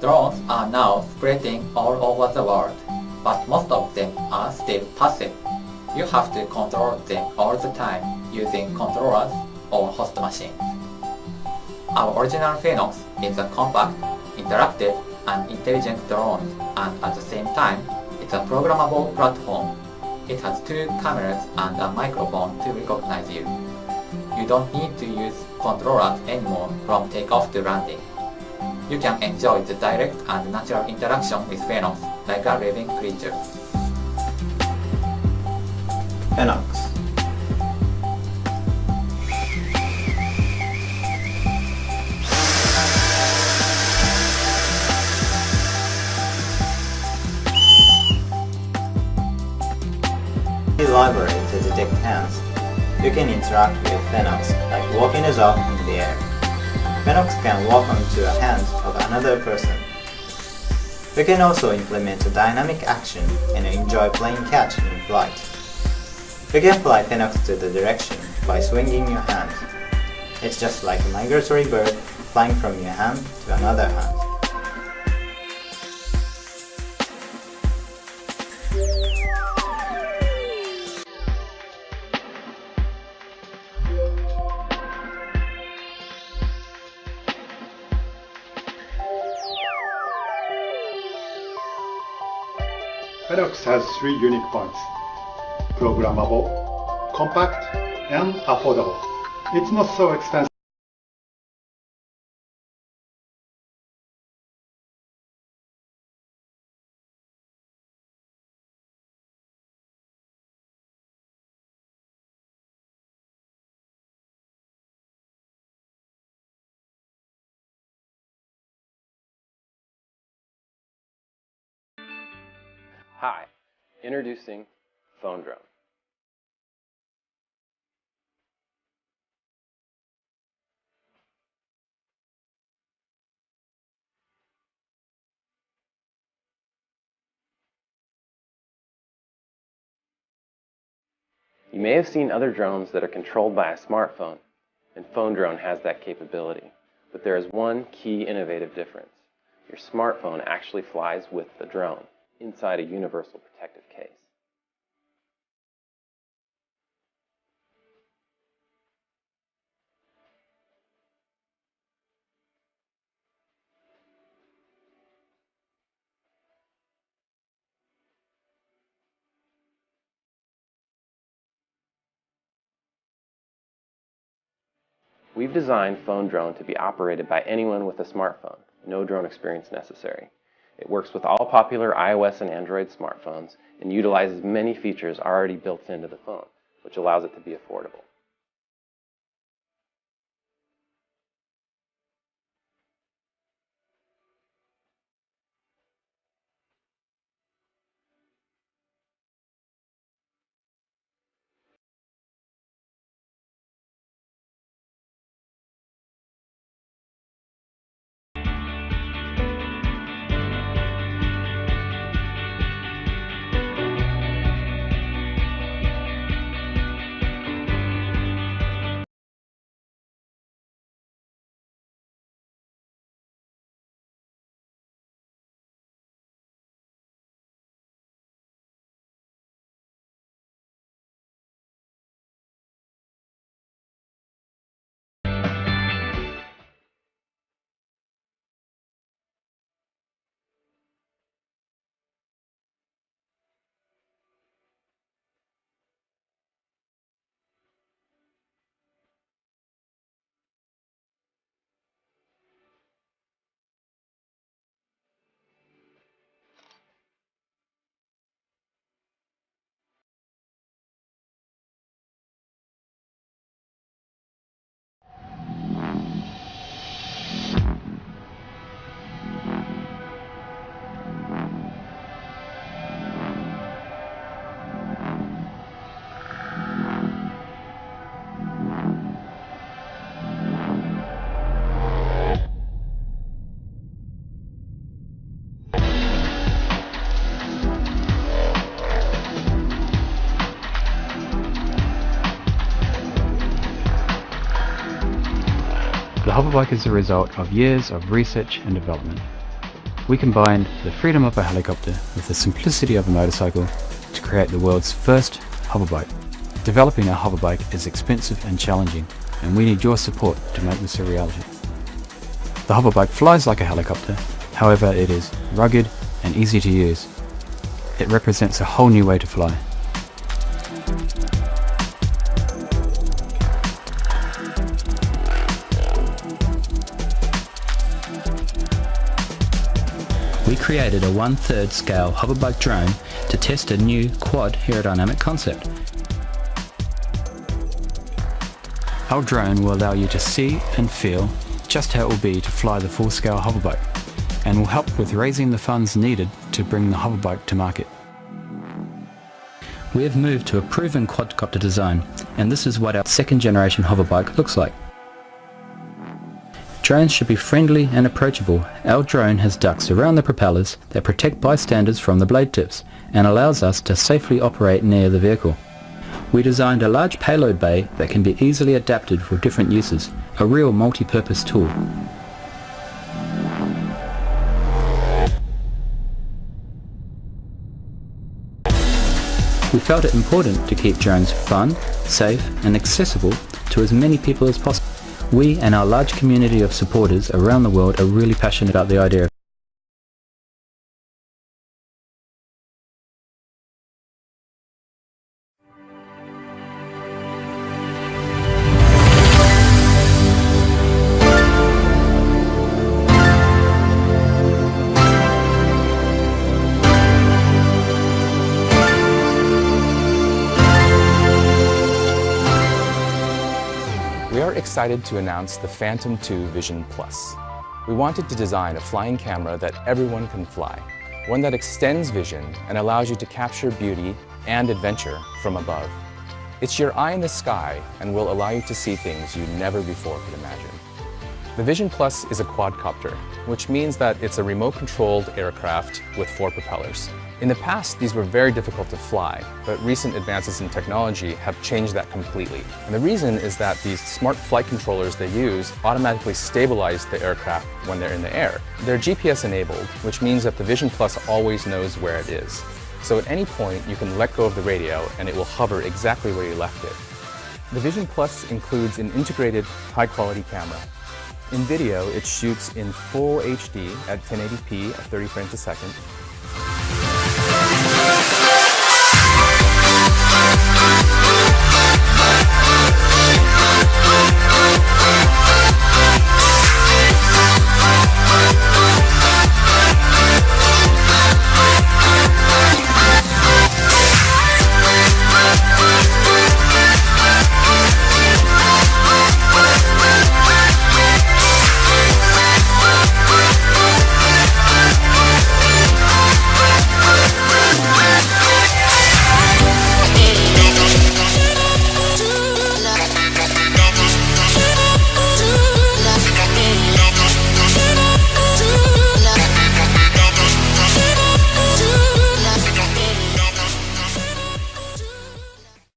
Drones are now spreading all over the world, but most of them are still passive. You have to control them all the time using controllers or host machines. Our original Phoenix is a compact, interactive, and intelligent drone, and at the same time, it's a programmable platform. It has 2 cameras and a microphone to recognize you. You don't need to use controllers anymore from takeoff to landing. You can enjoy the direct and natural interaction with Phoenix like a living creature. Phoenix. Library to detect hands. You can interact with Phoenix like walking a dog in the air. Phoenix can walk onto a hand of another person. You can also implement a dynamic action and enjoy playing catch in flight. You can fly Phoenix to the direction by swinging your hand. It's just like a migratory bird flying from your hand to another hand. Phoenix has 3 unique points: programmable, compact, and affordable. It's not so expensive. Hi, introducing Phone Drone. You may have seen other drones that are controlled by a smartphone, and Phone Drone has that capability. But there is one key innovative difference. Your smartphone actually flies with the drone inside a universal protective case. We've designed Phone Drone to be operated by anyone with a smartphone. No drone experience necessary. It works with all popular iOS and Android smartphones and utilizes many features already built into the phone, which allows it to be affordable. The hoverbike is the result of years of research and development. We combined the freedom of a helicopter with the simplicity of a motorcycle to create the world's first hoverbike. Developing a hoverbike is expensive and challenging, and we need your support to make this a reality. The hoverbike flies like a helicopter, however it is rugged and easy to use. It represents a whole new way to fly. We created a 1/3 scale hoverbike drone to test a new quad aerodynamic concept. Our drone will allow you to see and feel just how it will be to fly the full-scale hoverbike, and will help with raising the funds needed to bring the hoverbike to market. We have moved to a proven quadcopter design, and this is what our second generation hoverbike looks like. Drones should be friendly and approachable. Our drone has ducts around the propellers that protect bystanders from the blade tips and allows us to safely operate near the vehicle. We designed a large payload bay that can be easily adapted for different uses, a real multi-purpose tool. We felt it important to keep drones fun, safe and accessible to as many people as possible. We and our large community of supporters around the world are really passionate about the idea of We are excited to announce the Phantom 2 Vision Plus. We wanted to design a flying camera that everyone can fly, one that extends vision and allows you to capture beauty and adventure from above. It's your eye in the sky and will allow you to see things you never before could imagine. The Vision Plus is a quadcopter, which means that it's a remote-controlled aircraft with 4 propellers. In the past, these were very difficult to fly, but recent advances in technology have changed that completely. And the reason is that these smart flight controllers they use automatically stabilize the aircraft when they're in the air. They're GPS enabled, which means that the Vision Plus always knows where it is. So at any point, you can let go of the radio and it will hover exactly where you left it. The Vision Plus includes an integrated high-quality camera. In video, it shoots in full HD at 1080p at 30 frames a second.